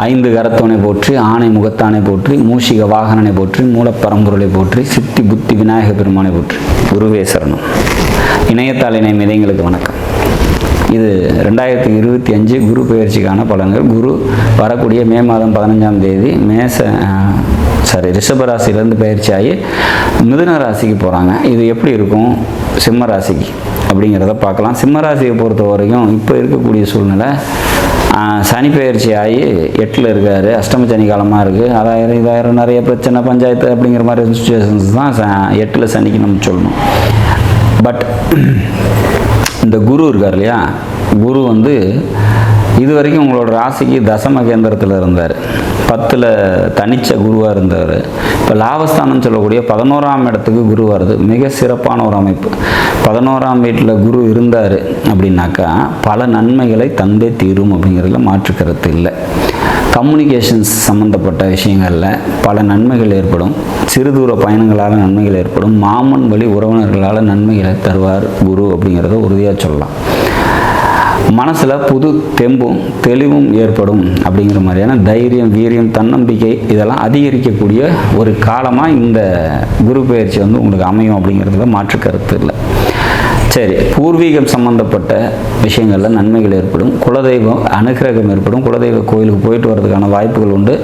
ஐந்து கரத்தவனை போற்றி, ஆணை முகத்தானை போற்றி, மூஷிக வாகனனை போற்றி, மூலப்பரம்பொருளை போற்றி, சித்தி புத்தி விநாயக பெருமானை போற்றி. குருவே சரணம். இணையத்தாள் இணை மிதைங்களுக்கு வணக்கம். இது 2025 குரு பெயர்ச்சிக்கான பலன்கள். குரு வரக்கூடிய மே மாதம் 15ஆம் தேதி ரிஷப ராசியிலேருந்து பயிற்சி ஆகி மிதுன ராசிக்கு போகிறாங்க. இது எப்படி இருக்கும் சிம்ம ராசிக்கு அப்படிங்கிறத பார்க்கலாம். சிம்ம ராசியை பொறுத்த வரைக்கும் இப்போ இருக்கக்கூடிய சூழ்நிலை, சனி பயிற்சி ஆகி 8ல் இருக்கார். அஷ்டம சனி காலமாக இருக்குது. அதாயிரம் இதாயிரம் நிறைய பிரச்சனை, பஞ்சாயத்து அப்படிங்கிற மாதிரி சுச்சுவேஷன்ஸ் தான் 8ல் சனிக்கு நம்ம சொல்லணும். பட் இந்த குரு இருக்கார் இல்லையா, குரு இது வரைக்கும் உங்களோட ராசிக்கு தசம கேந்திரத்தில் இருந்தார். 10ல் தனிச்ச குருவாக இருந்தார். இப்போ லாபஸ்தானம் சொல்லக்கூடிய 11ஆம் இடத்துக்கு குரு வருது. மிக சிறப்பான ஒரு அமைப்பு. 11ஆம் வீட்டில் குரு இருந்தார் அப்படின்னாக்கா பல நன்மைகளை தந்தே தீரும் அப்படிங்கிறதுல மாற்று கருத்து இல்லை. கம்யூனிகேஷன்ஸ் சம்மந்தப்பட்ட விஷயங்களில் பல நன்மைகள் ஏற்படும். சிறு தூர பயணங்களால் நன்மைகள் ஏற்படும். மாமன் வழி உறவினர்களால் நன்மைகளை தருவார் குரு அப்படிங்கிறத உறுதியாக சொல்லலாம். மனசில் புது தெம்பும் தெளிவும் ஏற்படும் அப்படிங்கிற மாதிரியான தைரியம், வீரியம், தன்னம்பிக்கை இதெல்லாம் அதிகரிக்கக்கூடிய ஒரு காலமாக இந்த குரு பெயர்ச்சி உங்களுக்கு அமையும் அப்படிங்கிறதுல மாற்று கருத்து இல்லை. சரி, பூர்வீகம் சம்பந்தப்பட்ட விஷயங்களில் நன்மைகள் ஏற்படும். குலதெய்வம் அனுகிரகம் ஏற்படும். குலதெய்வ கோயிலுக்கு போயிட்டு வர்றதுக்கான வாய்ப்புகள் உண்டு.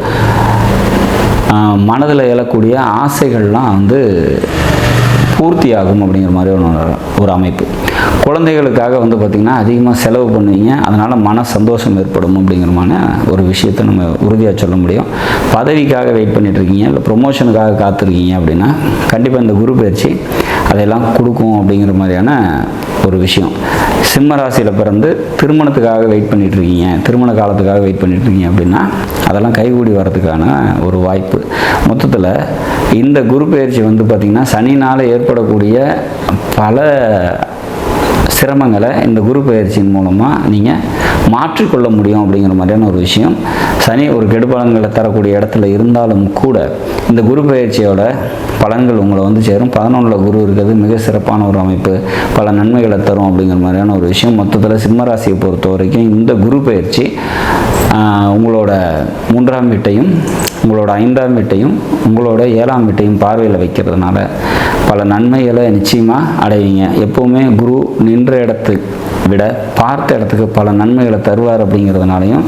மனதில் எழக்கூடிய ஆசைகள்லாம் பூர்த்தியாகும் அப்படிங்கிற மாதிரி ஒரு அமைப்பு. குழந்தைகளுக்காக பார்த்திங்கன்னா அதிகமாக செலவு பண்ணுவீங்க. அதனால் மன சந்தோஷம் ஏற்படும் அப்படிங்கிறமான ஒரு விஷயத்தை நம்ம உறுதியாக சொல்ல முடியும். பதவிக்காக வெயிட் பண்ணிகிட்ருக்கீங்க, இல்லை ப்ரொமோஷனுக்காக காத்திருக்கீங்க அப்படின்னா கண்டிப்பாக இந்த குரு பயிற்சி அதையெல்லாம் கொடுக்கும் அப்படிங்கிற மாதிரியான ஒரு விஷயம். சிம்ம ராசியில் பிறந்து திருமணத்துக்காக வெயிட் பண்ணிகிட்ருக்கீங்க, திருமண காலத்துக்காக வெயிட் பண்ணிகிட்ருக்கீங்க அப்படின்னா அதெல்லாம் கைகூடி வர்றதுக்கான ஒரு வாய்ப்பு. மொத்தத்தில் இந்த குரு பயிற்சி பார்த்திங்கன்னா சனினால் ஏற்படக்கூடிய பல சிரமங்களை இந்த குரு பயிற்சியின் மூலமாக நீங்கள் மாற்றிக்கொள்ள முடியும் அப்படிங்கிற மாதிரியான ஒரு விஷயம். சனி ஒரு கெடுபலன்களை தரக்கூடிய இடத்துல இருந்தாலும் கூட இந்த குரு பயிற்சியோட பலன்கள் உங்களை சேரும். 11ல் குரு இருக்கிறது மிக சிறப்பான ஒரு அமைப்பு. பல நன்மைகளை தரும் அப்படிங்கிற மாதிரியான ஒரு விஷயம். மொத்தத்தில் சிம்மராசியை பொறுத்த வரைக்கும் இந்த குரு பயிற்சி உங்களோட 3ஆம் வீட்டையும், உங்களோட 5ஆம் வீட்டையும், உங்களோட 7ஆம் வீட்டையும் பார்வையில் வைக்கிறதுனால பல நன்மைகளை நிச்சயமாக அடைவீங்க. எப்போவுமே குரு நின்ற இடத்துக்கு விட பார்த்த இடத்துக்கு பல நன்மைகளை தருவார் அப்படிங்கிறதுனாலையும்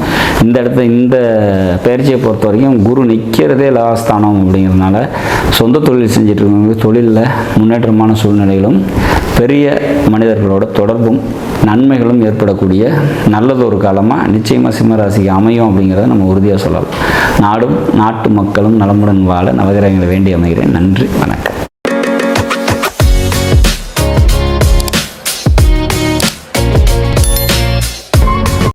இந்த பயிற்சியை பொறுத்த வரைக்கும் குரு நிற்கிறதே லாபஸ்தானம் அப்படிங்கிறதுனால சொந்த தொழில் செஞ்சுட்டு இருக்கவங்க தொழிலில் முன்னேற்றமான சூழ்நிலைகளும் பெரிய மனிதர்களோட தொடர்பும் நன்மைகளும் ஏற்படக்கூடிய நல்லதொரு காலமாக நிச்சயமாக சிம்மராசிக்கு அமையும் அப்படிங்கிறத நம்ம உறுதியாக சொல்லலாம். நாடும் நாட்டு மக்களும் நலமுடன் வாழ நவகிரகங்களை வேண்டி அமைகிறேன். நன்றி, வணக்கம்.